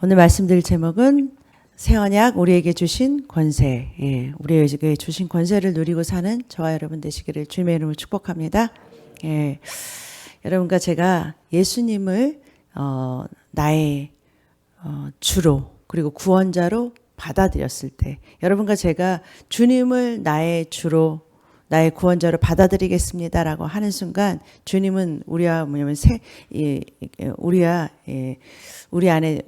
오늘 말씀드릴 제목은 새 언약 우리에게 주신 권세, 우리에게 주신 권세를 누리고 사는 저와 여러분 되시기를 주님의 이름으로 축복합니다. 여러분과 제가 예수님을 나의 주로 그리고 구원자로 받아들였을 때, 여러분과 제가 주님을 나의 주로 나의 구원자로 받아들이겠습니다라고 하는 순간, 주님은 우리와 뭐냐면 우리 안에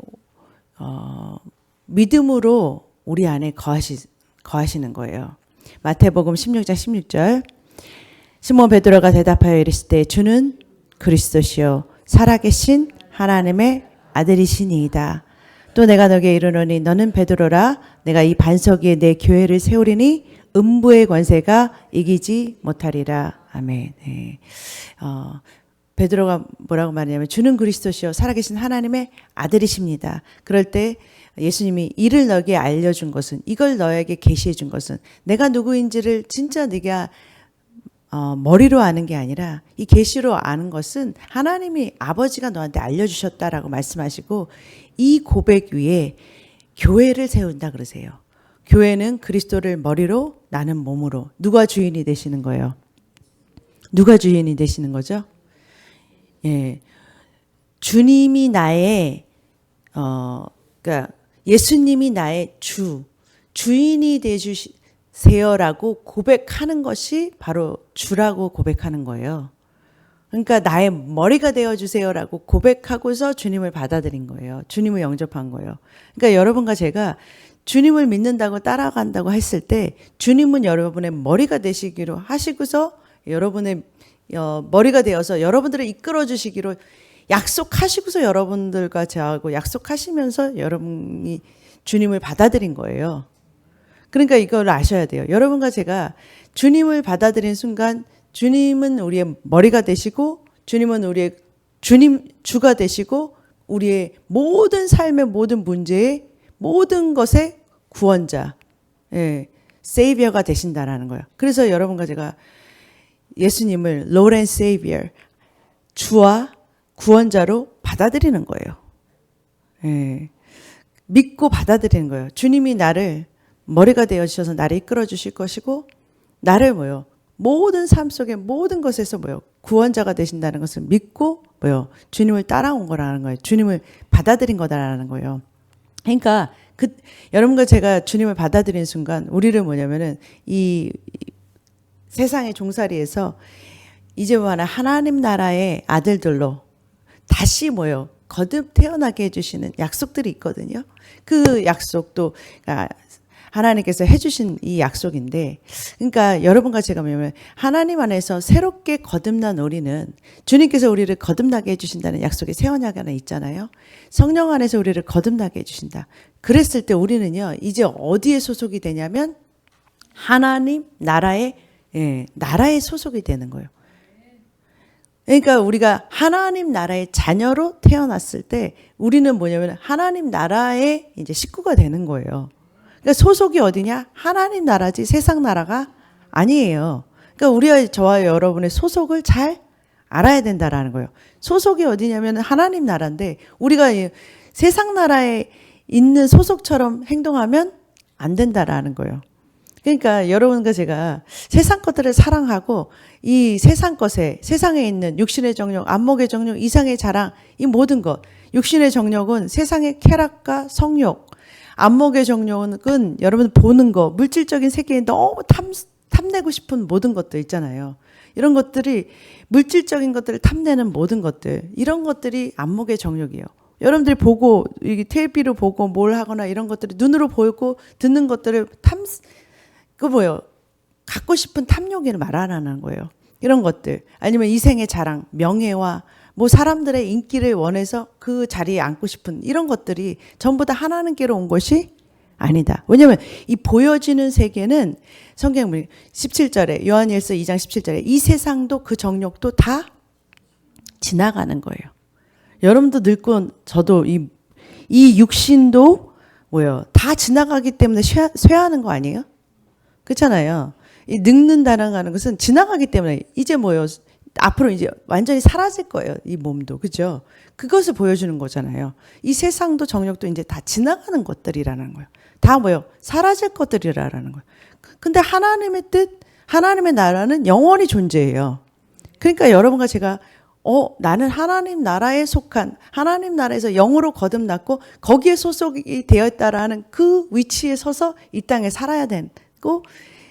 믿음으로 우리 안에 거하시는 거예요. 마태복음 16장 16절. 시몬 베드로가 대답하여 이르시되 주는 그리스도시요 살아계신 하나님의 아들이시니이다. 또 내가 너에게 이르노니 너는 베드로라 내가 이 반석 위에 내 교회를 세우리니 음부의 권세가 이기지 못하리라. 아멘. 베드로가 뭐라고 말하냐면 주는 그리스도시요 살아계신 하나님의 아들이십니다. 그럴 때 예수님이 이를 너에게 알려준 것은, 이걸 너에게 계시해 준 것은 내가 누구인지를 진짜 네가 머리로 아는 게 아니라 이 계시로 아는 것은 하나님이 아버지가 너한테 알려주셨다라고 말씀하시고, 이 고백 위에 교회를 세운다 그러세요. 교회는 그리스도를 머리로 나는 몸으로. 누가 주인이 되시는 거예요? 누가 주인이 되시는 거죠? 주님이 나의 그러니까 예수님이 나의 주인이 되주세요라고 고백하는 것이 바로 주라고 고백하는 거예요. 그러니까 나의 머리가 되어주세요라고 고백하고서 주님을 받아들인 거예요. 주님을 영접한 거예요. 그러니까 여러분과 제가 주님을 믿는다고 따라간다고 했을 때 주님은 여러분의 머리가 되시기로 하시고서 여러분의 머리가 되어서 여러분들을 이끌어 주시기로 약속하시고서 여러분들과 저하고 약속하시면서 여러분이 주님을 받아들인 거예요. 그러니까 이걸 아셔야 돼요. 여러분과 제가 주님을 받아들인 순간 주님은 우리의 머리가 되시고, 주님은 우리의 주가 되시고, 우리의 모든 삶의 모든 문제의 모든 것의 구원자, 세이비어가 되신다라는 거예요. 그래서 여러분과 제가 예수님을 Lord and Savior, 주와 구원자로 받아들이는 거예요. 믿고 받아들이는 거예요. 주님이 나를 머리가 되어주셔서 나를 이끌어 주실 것이고, 나를 모든 삶 속의 모든 것에서 구원자가 되신다는 것을 믿고 주님을 따라온 거라는 거예요. 주님을 받아들인 거다라는 거예요. 그러니까 여러분과 제가 주님을 받아들인 순간 우리를 뭐냐면은 이 세상의 종살이에서 이제 하나님 나라의 아들들로 다시 거듭 태어나게 해주시는 약속들이 있거든요. 그 약속도 하나님께서 해주신 이 약속인데, 그러니까 여러분과 제가 뭐냐면 하나님 안에서 새롭게 거듭난 우리는 주님께서 우리를 거듭나게 해주신다는 약속이 새 언약 안에 있잖아요. 성령 안에서 우리를 거듭나게 해주신다. 그랬을 때 우리는요 이제 어디에 소속이 되냐면 하나님 나라의 소속이 되는 거예요. 그러니까 우리가 하나님 나라의 자녀로 태어났을 때 우리는 뭐냐면 하나님 나라의 이제 식구가 되는 거예요. 그러니까 소속이 어디냐? 하나님 나라지 세상 나라가 아니에요. 그러니까 저와 여러분의 소속을 잘 알아야 된다라는 거예요. 소속이 어디냐면 하나님 나라인데 우리가 세상 나라에 있는 소속처럼 행동하면 안 된다라는 거예요. 그러니까 여러분과 제가 세상 것들을 사랑하고 이 세상 것에, 세상에 있는 육신의 정욕, 안목의 정욕, 이상의 자랑, 이 모든 것, 육신의 정욕은 세상의 쾌락과 성욕, 안목의 정욕은 여러분 보는 거, 물질적인 세계에 너무 탐내고 싶은 모든 것들 있잖아요. 이런 것들이 물질적인 것들을 탐내는 모든 것들, 이런 것들이 안목의 정욕이에요. 여러분들이 보고 TV로 보고 뭘 하거나 이런 것들이 눈으로 보고 듣는 것들을 갖고 싶은 탐욕을 말하라는 거예요. 이런 것들, 아니면 이생의 자랑, 명예와 사람들의 인기를 원해서 그 자리에 앉고 싶은 이런 것들이 전부 다 하나님께로 온 것이 아니다. 왜냐하면 이 보여지는 세계는 성경 17절에 요한일서 2장 17절에 이 세상도 그 정욕도 다 지나가는 거예요. 여러분도 늙고 저도 이 육신도 다 지나가기 때문에 쇠하는 거 아니에요? 그렇잖아요. 이 늙는다는 것은 지나가기 때문에 이제 앞으로 이제 완전히 사라질 거예요. 이 몸도. 그죠? 그것을 보여주는 거잖아요. 이 세상도 정욕도 이제 다 지나가는 것들이라는 거예요. 다 뭐요? 사라질 것들이라는 거예요. 근데 하나님의 뜻, 하나님의 나라는 영원히 존재해요. 그러니까 여러분과 제가 나는 하나님 나라에 속한, 하나님 나라에서 영으로 거듭났고 거기에 소속이 되어 있다라는 그 위치에 서서 이 땅에 살아야 되고,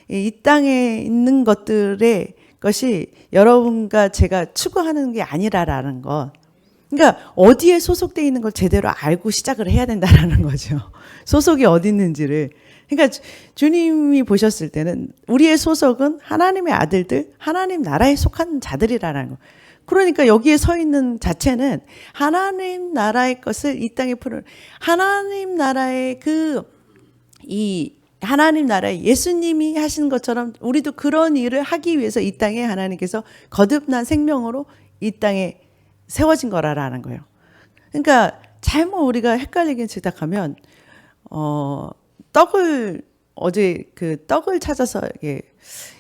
이 땅에 있는 것들의 것이 여러분과 제가 추구하는 게 아니라라는 것. 그러니까 어디에 소속되어 있는 걸 제대로 알고 시작을 해야 된다라는 거죠. 소속이 어디 있는지를. 그러니까 주님이 보셨을 때는 우리의 소속은 하나님의 아들들, 하나님 나라에 속한 자들이라는 거. 그러니까 여기에 서 있는 자체는 하나님 나라의 것을 이 땅에 풀어, 하나님 나라의 하나님 나라에 예수님이 하신 것처럼 우리도 그런 일을 하기 위해서 이 땅에 하나님께서 거듭난 생명으로 이 땅에 세워진 거라는 거예요. 그러니까 잘못 우리가 헷갈리게 시작하면 어제 그 떡을 찾아서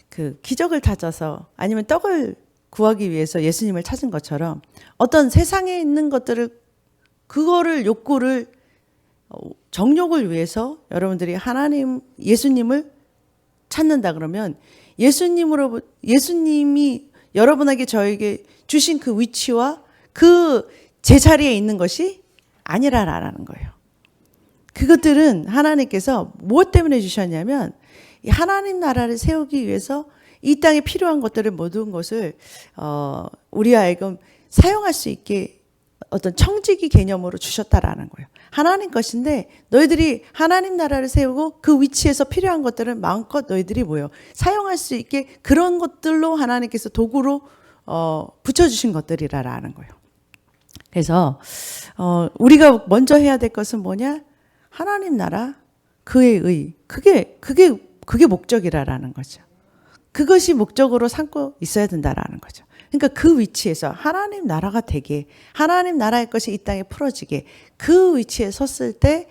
그 기적을 찾아서 아니면 떡을 구하기 위해서 예수님을 찾은 것처럼 어떤 세상에 있는 것들을 그거를 욕구를 정욕을 위해서 여러분들이 예수님을 찾는다 그러면 예수님이 여러분에게 저에게 주신 그 위치와 그 제자리에 있는 것이 아니라라는 거예요. 그것들은 하나님께서 무엇 때문에 주셨냐면 하나님 나라를 세우기 위해서 이 땅에 필요한 것들을 모든 것을 우리 하여금 사용할 수 있게 어떤 청지기 개념으로 주셨다라는 거예요. 하나님 것인데 너희들이 하나님 나라를 세우고 그 위치에서 필요한 것들을 마음껏 너희들이 사용할 수 있게 그런 것들로 하나님께서 도구로 붙여주신 것들이라는 거예요. 그래서 우리가 먼저 해야 될 것은 뭐냐? 하나님 나라, 그의 의, 그게 목적이라는 거죠. 그것이 목적으로 삼고 있어야 된다라는 거죠. 그러니까 그 위치에서 하나님 나라가 되게, 하나님 나라의 것이 이 땅에 풀어지게 그 위치에 섰을 때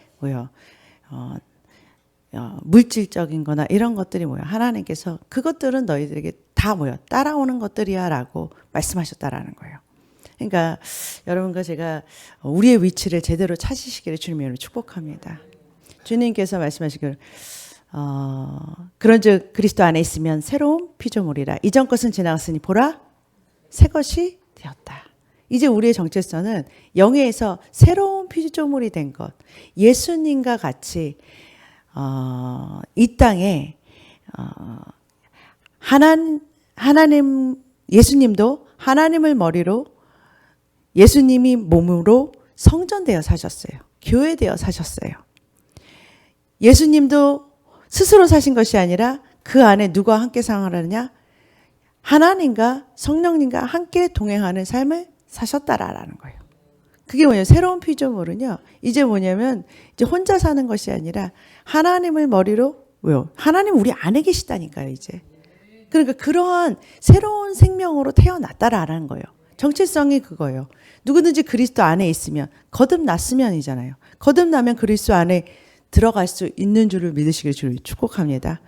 물질적인 거나 이런 것들이 하나님께서 그것들은 너희들에게 다 따라오는 것들이야 라고 말씀하셨다라는 거예요. 그러니까 여러분과 제가 우리의 위치를 제대로 찾으시기를 주님으로 축복합니다. 주님께서 말씀하시기를 그런즉 그리스도 안에 있으면 새로운 피조물이라. 이전 것은 지나갔으니 보라 새 것이 되었다. 이제 우리의 정체성은 영예에서 새로운 피조물이 된 것. 예수님과 같이 이 땅에 하나님 예수님도 하나님을 머리로 예수님이 몸으로 성전되어 사셨어요. 교회되어 사셨어요. 예수님도 스스로 사신 것이 아니라 그 안에 누가 함께 생활하느냐? 하나님과 성령님과 함께 동행하는 삶을 사셨다라는 거예요. 그게 뭐냐면 새로운 피조물은요. 이제 뭐냐면 이제 혼자 사는 것이 아니라 하나님을 머리로 하나님 우리 안에 계시다니까요. 이제. 그러니까 그러한 새로운 생명으로 태어났다라는 거예요. 정체성이 그거예요. 누구든지 그리스도 안에 있으면 거듭났으면이잖아요. 거듭나면 그리스도 안에 들어갈 수 있는 줄을 믿으시길 주를 축복합니다.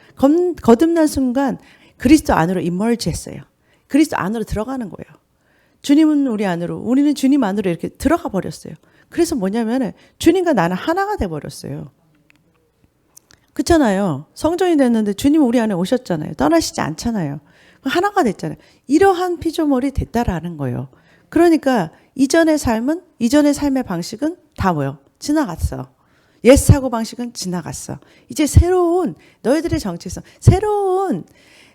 거듭난 순간 그리스도 안으로 임머지 했어요. 그리스도 안으로 들어가는 거예요. 주님은 우리 안으로, 우리는 주님 안으로 이렇게 들어가 버렸어요. 그래서 뭐냐면은 주님과 나는 하나가 돼 버렸어요. 그렇잖아요. 성전이 됐는데 주님은 우리 안에 오셨잖아요. 떠나시지 않잖아요. 하나가 됐잖아요. 이러한 피조물이 됐다라는 거예요. 그러니까 이전의 삶의 방식은 다 지나갔어. 옛 사고방식은 지나갔어. 이제 새로운 너희들의 정체성,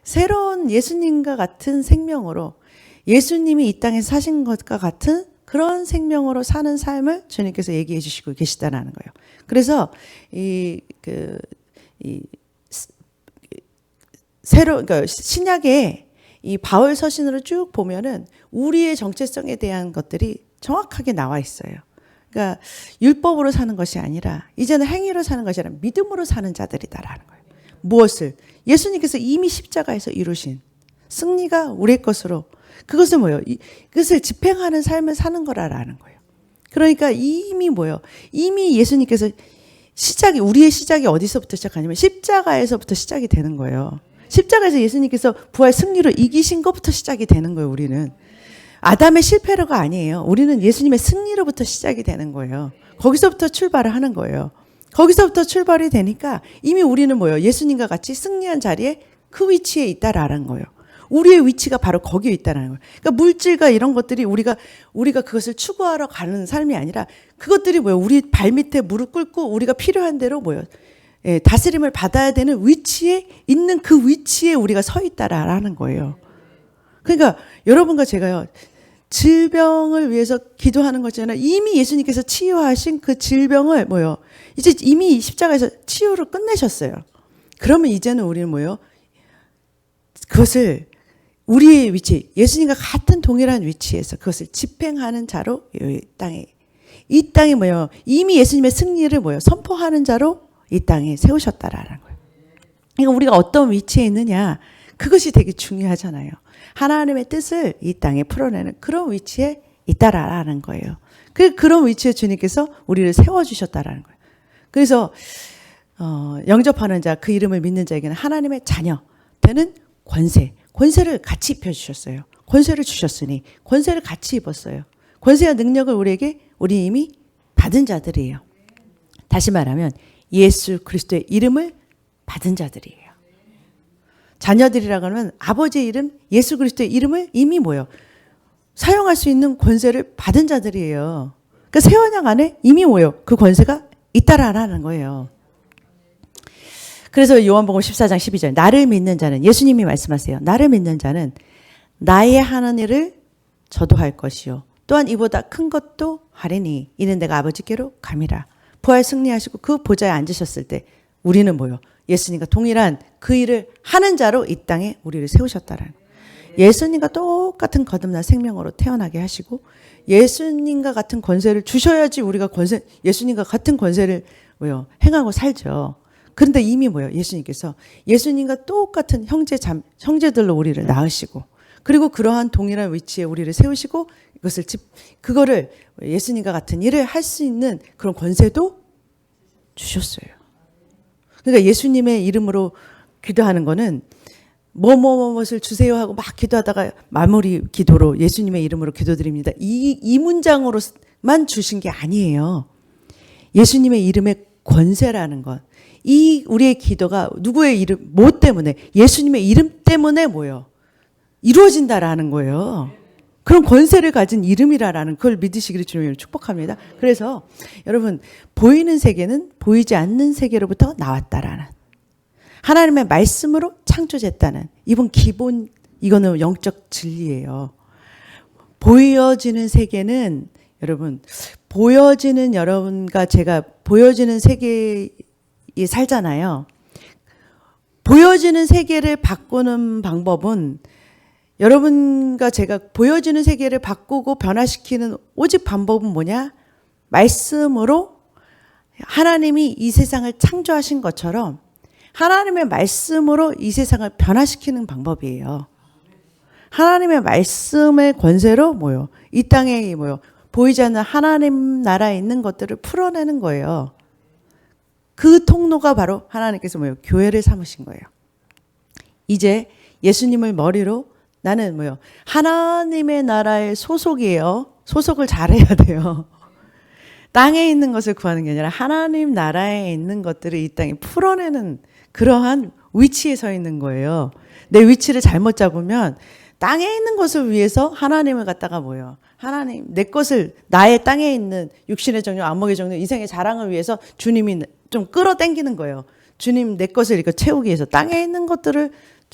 새로운 예수님과 같은 생명으로 예수님이 이 땅에 사신 것과 같은 그런 생명으로 사는 삶을 주님께서 얘기해 주시고 계시다라는 거예요. 그래서 그러니까 신약에 이 바울 서신으로 쭉 보면은 우리의 정체성에 대한 것들이 정확하게 나와 있어요. 그러니까 율법으로 사는 것이 아니라 이제는 행위로 사는 것이 아니라 믿음으로 사는 자들이다라는 거예요. 무엇을? 예수님께서 이미 십자가에서 이루신 승리가 우리의 것으로 그것은 그것을 집행하는 삶을 사는 거라는 거예요. 그러니까 이미 예수님께서 우리의 시작이 어디서부터 시작하냐면 십자가에서부터 시작이 되는 거예요. 십자가에서 예수님께서 부활 승리로 이기신 것부터 시작이 되는 거예요, 우리는. 아담의 실패로가 아니에요. 우리는 예수님의 승리로부터 시작이 되는 거예요. 거기서부터 출발을 하는 거예요. 거기서부터 출발이 되니까 이미 우리는 뭐예요? 예수님과 같이 승리한 자리에 그 위치에 있다라는 거예요. 우리의 위치가 바로 거기에 있다는 거예요. 그러니까 물질과 이런 것들이 우리가 그것을 추구하러 가는 삶이 아니라 그것들이 뭐예요? 우리 발밑에 무릎 꿇고 우리가 필요한 대로 뭐예요? 예, 다스림을 받아야 되는 위치에 있는 그 위치에 우리가 서 있다라는 거예요. 그러니까 여러분과 제가요. 질병을 위해서 기도하는 것잖아요. 이미 예수님께서 치유하신 그 질병을 뭐예요? 이제 이미 십자가에서 치유를 끝내셨어요. 그러면 이제는 우리는 뭐예요? 그것을 우리의 위치, 예수님과 같은 동일한 위치에서 그것을 집행하는 자로 이 땅에 뭐예요? 이미 예수님의 승리를 뭐예요? 선포하는 자로 이 땅에 세우셨다라는 거예요. 그러니까 우리가 어떤 위치에 있느냐, 그것이 되게 중요하잖아요. 하나님의 뜻을 이 땅에 풀어내는 그런 위치에 있다라는 거예요. 그런 위치에 주님께서 우리를 세워주셨다라는 거예요. 그래서 영접하는 자, 그 이름을 믿는 자에게는 하나님의 자녀 되는 권세를 같이 입혀주셨어요. 권세를 주셨으니 권세를 같이 입었어요. 권세와 능력을 우리 이미 받은 자들이에요. 다시 말하면 예수 그리스도의 이름을 받은 자들이에요. 자녀들이라고 하면 아버지의 이름, 예수 그리스도의 이름을 이미 뭐예요? 사용할 수 있는 권세를 받은 자들이에요. 그러니까 새 언약 안에 이미 뭐예요? 그 권세가 있다라는 거예요. 그래서 요한복음 14장 12절 나를 믿는 자는, 예수님이 말씀하세요. 나를 믿는 자는 나의 하는 일을 저도 할 것이요 또한 이보다 큰 것도 하리니 이는 내가 아버지께로 감이라. 부활 승리하시고 그 보좌에 앉으셨을 때 우리는 뭐예요? 예수님과 동일한 그 일을 하는 자로 이 땅에 우리를 세우셨다라는 거예요. 예수님과 똑같은 거듭난 생명으로 태어나게 하시고 예수님과 같은 권세를 주셔야지 우리가 예수님과 같은 권세를 뭐요? 행하고 살죠. 그런데 이미 뭐예요? 예수님께서 예수님과 똑같은 형제들로 우리를 낳으시고 그리고 그러한 동일한 위치에 우리를 세우시고 그거를 예수님과 같은 일을 할 수 있는 그런 권세도 주셨어요. 그러니까 예수님의 이름으로 기도하는 거는 뭐뭐뭐엇을 주세요 하고 막 기도하다가 마무리 기도로 예수님의 이름으로 기도드립니다. 이 문장으로만 주신 게 아니에요. 예수님의 이름의 권세라는 것. 우리의 기도가 누구의 이름, 뭐 때문에? 예수님의 이름 때문에 뭐예요? 이루어진다라는 거예요. 그런 권세를 가진 이름이라는 그걸 믿으시기를 주님을 축복합니다. 그래서 여러분 보이는 세계는 보이지 않는 세계로부터 나왔다라는 하나님의 말씀으로 창조됐다는 이거는 영적 진리예요. 보여지는 세계는 여러분과 제가 보여지는 세계에 살잖아요. 보여지는 세계를 바꾸는 방법은 여러분과 제가 보여지는 세계를 바꾸고 변화시키는 오직 방법은 뭐냐? 말씀으로 하나님이 이 세상을 창조하신 것처럼 하나님의 말씀으로 이 세상을 변화시키는 방법이에요. 하나님의 말씀의 권세로 이 땅에 보이지 않는 하나님 나라에 있는 것들을 풀어내는 거예요. 그 통로가 바로 하나님께서 교회를 삼으신 거예요. 이제 예수님을 머리로 나는 하나님의 나라의 소속이에요. 소속을 잘해야 돼요. 땅에 있는 것을 구하는 게 아니라 하나님 나라에 있는 것들을 이 땅에 풀어내는 그러한 위치에 서 있는 거예요. 내 위치를 잘못 잡으면 땅에 있는 것을 위해서 하나님을 갖다가 하나님 내 것을 나의 땅에 있는 육신의 정욕, 안목의 정욕, 이생의 자랑을 위해서 주님이 좀 끌어당기는 거예요. 주님 내 것을 이렇게 채우기 위해서 땅에 있는 것들을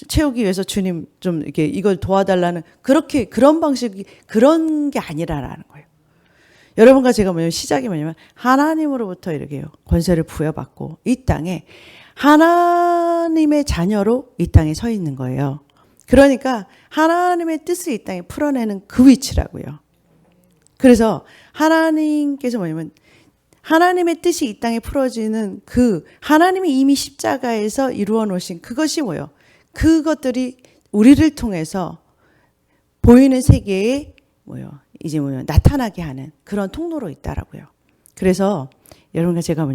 채우기 위해서 주님 좀 이렇게 이걸 도와달라는 그런 방식이 그런 게 아니라라는 거예요. 여러분과 제가 시작이 뭐냐면 하나님으로부터 이렇게 권세를 부여받고 이 땅에 하나님의 자녀로 이 땅에 서 있는 거예요. 그러니까 하나님의 뜻을 이 땅에 풀어내는 그 위치라고요. 그래서 하나님께서 하나님의 뜻이 이 땅에 풀어지는 하나님이 이미 십자가에서 이루어 놓으신 그것이 그것들이 우리를 통해서 보이는 세계에 이제 나타나게 하는 그런 통로로 있다라고요. 그래서 여러분과 제가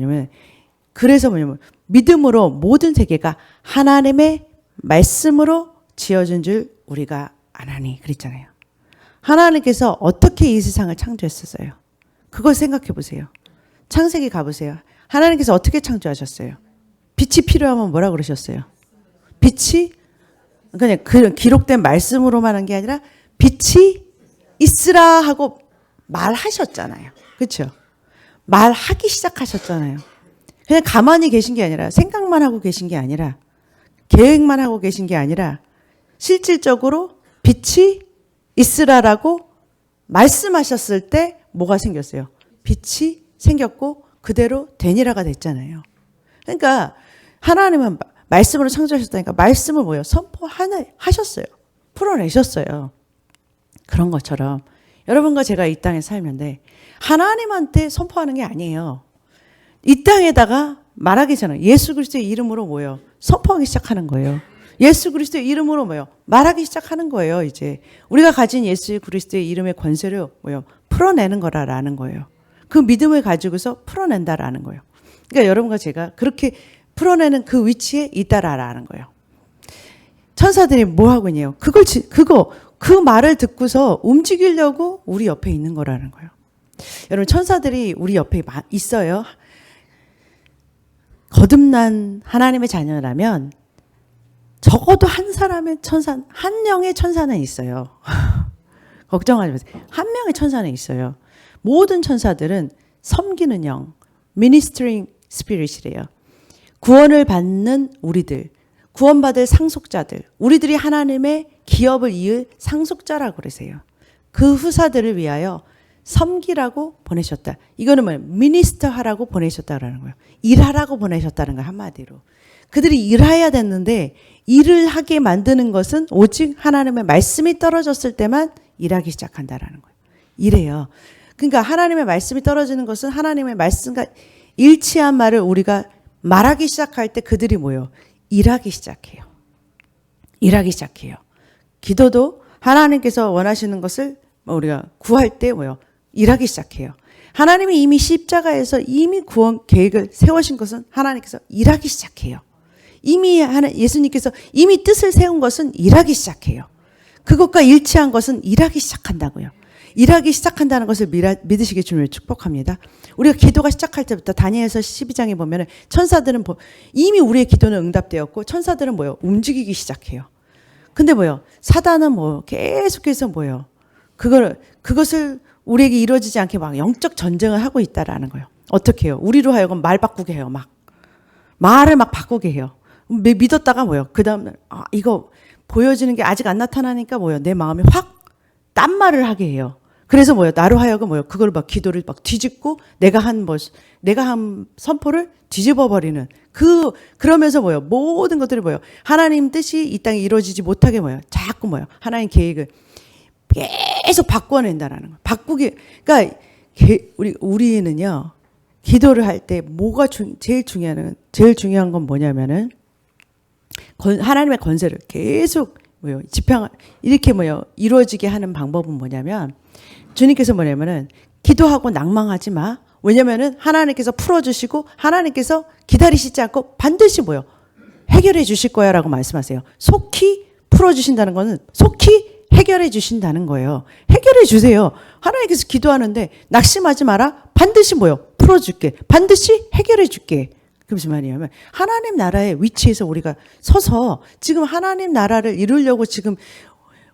그래서 믿음으로 모든 세계가 하나님의 말씀으로 지어준 줄 우리가 아나니 그랬잖아요. 하나님께서 어떻게 이 세상을 창조했었어요? 그걸 생각해 보세요. 창세기 가보세요. 하나님께서 어떻게 창조하셨어요? 빛이 필요하면 뭐라 그러셨어요? 빛이 그냥 그 기록된 말씀으로만 한 게 아니라 빛이 있으라 하고 말하셨잖아요. 그렇죠? 말하기 시작하셨잖아요. 그냥 가만히 계신 게 아니라 생각만 하고 계신 게 아니라 계획만 하고 계신 게 아니라 실질적으로 빛이 있으라라고 말씀하셨을 때 뭐가 생겼어요? 빛이 생겼고 그대로 되니라가 됐잖아요. 그러니까 하나님은 말씀으로 창조하셨다니까 말씀을 뭐예요? 선포하셨어요. 풀어내셨어요. 그런 것처럼 여러분과 제가 이 땅에 살면데 하나님한테 선포하는 게 아니에요. 이 땅에다가 말하기 전에 예수 그리스도의 이름으로 뭐예요? 선포하기 시작하는 거예요. 예수 그리스도의 이름으로 뭐예요? 말하기 시작하는 거예요. 이제 우리가 가진 예수 그리스도의 이름의 권세를 뭐예요? 풀어내는 거라는 거예요. 그 믿음을 가지고서 풀어낸다라는 거예요. 그러니까 여러분과 제가 그렇게 풀어내는 그 위치에 있다라는 거예요. 천사들이 뭐 하고 있냐요? 그 말을 듣고서 움직이려고 우리 옆에 있는 거라는 거예요. 여러분 천사들이 우리 옆에 있어요. 거듭난 하나님의 자녀라면 적어도 한 명의 천사는 있어요. 걱정하지 마세요. 한 명의 천사는 있어요. 모든 천사들은 섬기는 영, ministering spirit이래요. 구원을 받는 우리들, 구원받을 상속자들, 우리들이 하나님의 기업을 이을 상속자라고 그러세요. 그 후사들을 위하여 섬기라고 보내셨다. 이거는 뭐예요? 미니스터 하라고 보내셨다라는 거예요. 일하라고 보내셨다는 거예요. 한마디로. 그들이 일해야 됐는데 일을 하게 만드는 것은 오직 하나님의 말씀이 떨어졌을 때만 일하기 시작한다라는 거예요. 이래요. 그러니까 하나님의 말씀이 떨어지는 것은 하나님의 말씀과 일치한 말을 우리가 말하기 시작할 때 그들이 뭐예요? 일하기 시작해요. 일하기 시작해요. 기도도 하나님께서 원하시는 것을 우리가 구할 때 뭐예요? 일하기 시작해요. 하나님이 이미 십자가에서 이미 구원 계획을 세우신 것은 하나님께서 일하기 시작해요. 이미 예수님께서 이미 뜻을 세운 것은 일하기 시작해요. 그것과 일치한 것은 일하기 시작한다고요. 일하기 시작한다는 것을 믿으시기 주님을 축복합니다. 우리가 기도가 시작할 때부터 다니엘서 12장에 보면 천사들은 이미 우리의 기도는 응답되었고 천사들은 뭐예요? 움직이기 시작해요. 근데 뭐예요? 사단은 계속해서 뭐예요? 그것을 우리에게 이루어지지 않게 막 영적 전쟁을 하고 있다라는 거예요. 어떻게 해요? 우리로 하여금 말 바꾸게 해요. 말을 바꾸게 해요. 믿었다가 뭐예요? 그 다음날 이거 보여지는 게 아직 안 나타나니까 뭐예요? 내 마음이 확 딴 말을 하게 해요. 그래서 뭐예요? 나로 하여금 뭐예요? 그걸 기도를 뒤집고 내가 한 선포를 뒤집어 버리는 그러면서 뭐예요? 모든 것들이 뭐예요? 하나님 뜻이 이 땅에 이루어지지 못하게 뭐예요? 자꾸 뭐예요? 하나님 계획을 계속 바꿔낸다라는 거예요. 그러니까 우리는요 기도를 할 때 뭐가 제일 중요한 건 뭐냐면은 하나님의 권세를 계속 이렇게 이루어지게 하는 방법은 뭐냐면 주님께서 뭐냐면은 기도하고 낭망하지 마. 왜냐면은 하나님께서 풀어주시고 하나님께서 기다리시지 않고 반드시 해결해 주실 거야라고 말씀하세요. 속히 풀어주신다는 거는 속히 해결해 주신다는 거예요. 해결해 주세요. 하나님께서 기도하는데 낙심하지 마라. 반드시 풀어줄게. 반드시 해결해 줄게. 그 무슨 말이냐면 하나님 나라의 위치에서 우리가 서서 지금 하나님 나라를 이루려고 지금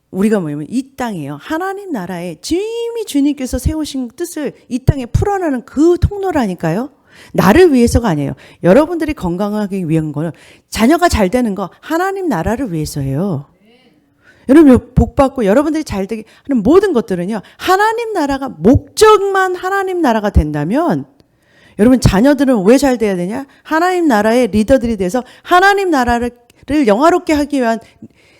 우리가 이 땅이에요. 하나님 나라에 이미 주님께서 세우신 뜻을 이 땅에 풀어나는 그 통로라니까요. 나를 위해서가 아니에요. 여러분들이 건강하기 위한 거는 자녀가 잘 되는 거 하나님 나라를 위해서예요. 여러분 복 받고 여러분들이 잘 되게 하는 모든 것들은요. 하나님 나라가 목적만 하나님 나라가 된다면 여러분 자녀들은 왜 잘 돼야 되냐? 하나님 나라의 리더들이 돼서 하나님 나라를 영화롭게 하기 위한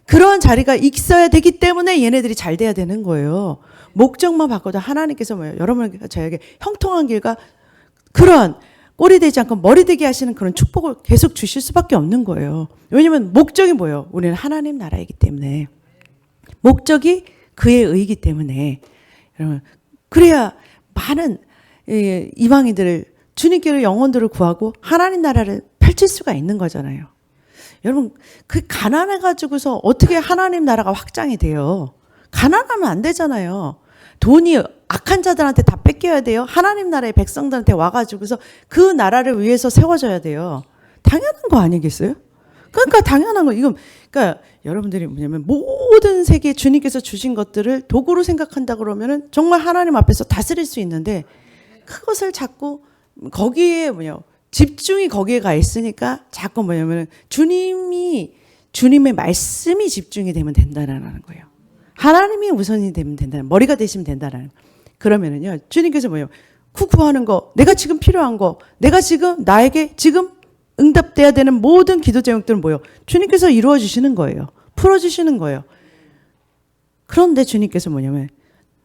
그런 자리가 있어야 되기 때문에 얘네들이 잘 돼야 되는 거예요. 목적만 바꿔도 하나님께서 여러분 저에게 형통한 길과 그런 꼴이 되지 않고 머리 되게 하시는 그런 축복을 계속 주실 수밖에 없는 거예요. 왜냐하면 목적이 뭐예요? 우리는 하나님 나라이기 때문에. 목적이 그의 의이기 때문에. 여러분 그래야 많은 이방인들을 주님께로 영혼들을 구하고 하나님 나라를 펼칠 수가 있는 거잖아요. 여러분, 그 가난해가지고서 어떻게 하나님 나라가 확장이 돼요? 가난하면 안 되잖아요. 돈이 악한 자들한테 다 뺏겨야 돼요. 하나님 나라의 백성들한테 와가지고서 그 나라를 위해서 세워져야 돼요. 당연한 거 아니겠어요? 그러니까 당연한 거. 이건 그러니까 여러분들이 뭐냐면 모든 세계 주님께서 주신 것들을 도구로 생각한다 그러면은 정말 하나님 앞에서 다스릴 수 있는데 그것을 자꾸 거기에 집중이 거기에 가 있으니까 자꾸 주님의 말씀이 집중이 되면 된다라는 거예요. 하나님이 우선이 되면 된다는, 머리가 되시면 된다라는. 그러면은요, 주님께서 구하는 거, 내가 지금 필요한 거, 내가 지금 나에게 지금 응답돼야 되는 모든 기도 제목들은 주님께서 이루어 주시는 거예요. 풀어 주시는 거예요. 그런데 주님께서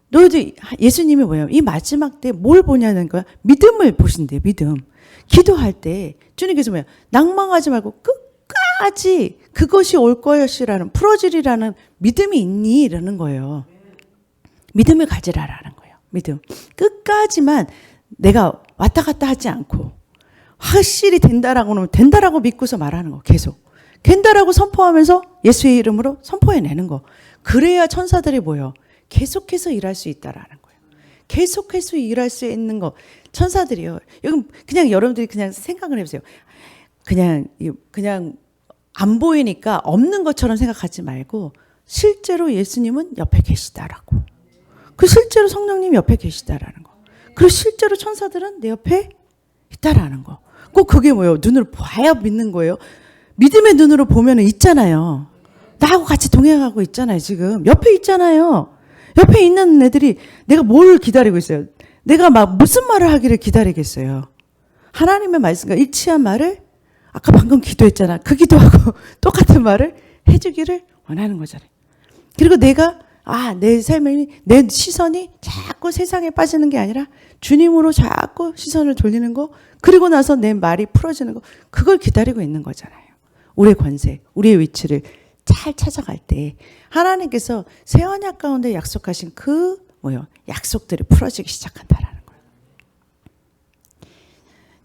너희들, 예수님이 이 마지막 때 뭘 보냐는 거야? 믿음을 보신대요, 믿음. 기도할 때 주님께서 낭망하지 말고 끝까지 그것이 올 것이라는, 풀어지리라는 믿음이 있니? 이러는 거예요. 믿음을 가지라라는 거예요. 믿음. 끝까지만 내가 왔다 갔다 하지 않고 확실히 된다라고 하면 된다라고 믿고서 말하는 거. 계속. 된다라고 선포하면서 예수의 이름으로 선포해내는 거. 그래야 천사들이 계속해서 일할 수 있다라는 거예요. 계속해서 일할 수 있는 거. 천사들이요. 이건 그냥 여러분들이 그냥 생각을 해보세요. 그냥 안 보이니까 없는 것처럼 생각하지 말고 실제로 예수님은 옆에 계시다라고. 그 실제로 성령님 옆에 계시다라는 거. 그리고 실제로 천사들은 내 옆에 있다라는 거. 꼭 그게 눈으로 봐야 믿는 거예요. 믿음의 눈으로 보면 있잖아요. 나하고 같이 동행하고 있잖아요. 지금 옆에 있잖아요. 옆에 있는 애들이 내가 뭘 기다리고 있어요. 내가 무슨 말을 하기를 기다리겠어요. 하나님의 말씀과 일치한 말을 아까 방금 기도했잖아. 그 기도하고 똑같은 말을 해주기를 원하는 거잖아요. 그리고 내가 내 삶이, 내 시선이 자꾸 세상에 빠지는 게 아니라 주님으로 자꾸 시선을 돌리는 거, 그리고 나서 내 말이 풀어지는 거, 그걸 기다리고 있는 거잖아요. 우리의 권세, 우리의 위치를 잘 찾아갈 때 하나님께서 새 언약 가운데 약속하신 약속들이 풀어지기 시작한다라는 거예요.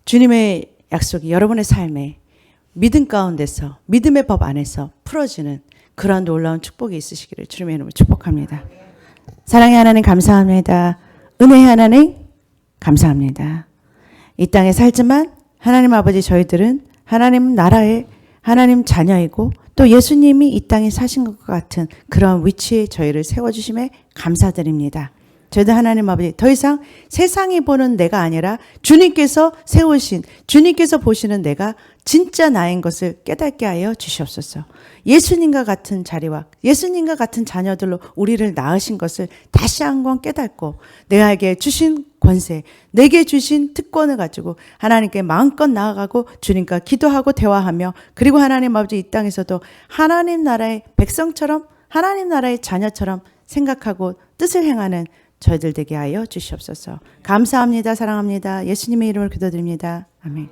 주님의 약속이 여러분의 삶에 믿음 가운데서, 믿음의 법 안에서 풀어지는 그러한 놀라운 축복이 있으시기를 주님의 이름으로 축복합니다. 사랑의 하나님 감사합니다. 은혜의 하나님 감사합니다. 이 땅에 살지만 하나님 아버지, 저희들은 하나님 나라의 하나님 자녀이고 또 예수님이 이 땅에 사신 것과 같은 그런 위치에 저희를 세워주심에 감사드립니다. 저희들 하나님 아버지, 더 이상 세상이 보는 내가 아니라 주님께서 세우신, 주님께서 보시는 내가 진짜 나인 것을 깨닫게 하여 주시옵소서. 예수님과 같은 자리와 예수님과 같은 자녀들로 우리를 낳으신 것을 다시 한번 깨닫고 내게 주신 권세, 내게 주신 특권을 가지고 하나님께 마음껏 나아가고 주님과 기도하고 대화하며, 그리고 하나님 아버지, 이 땅에서도 하나님 나라의 백성처럼, 하나님 나라의 자녀처럼 생각하고 뜻을 행하는 저희들 되게 하여 주시옵소서. 감사합니다. 사랑합니다. 예수님의 이름으로 기도드립니다. 아멘.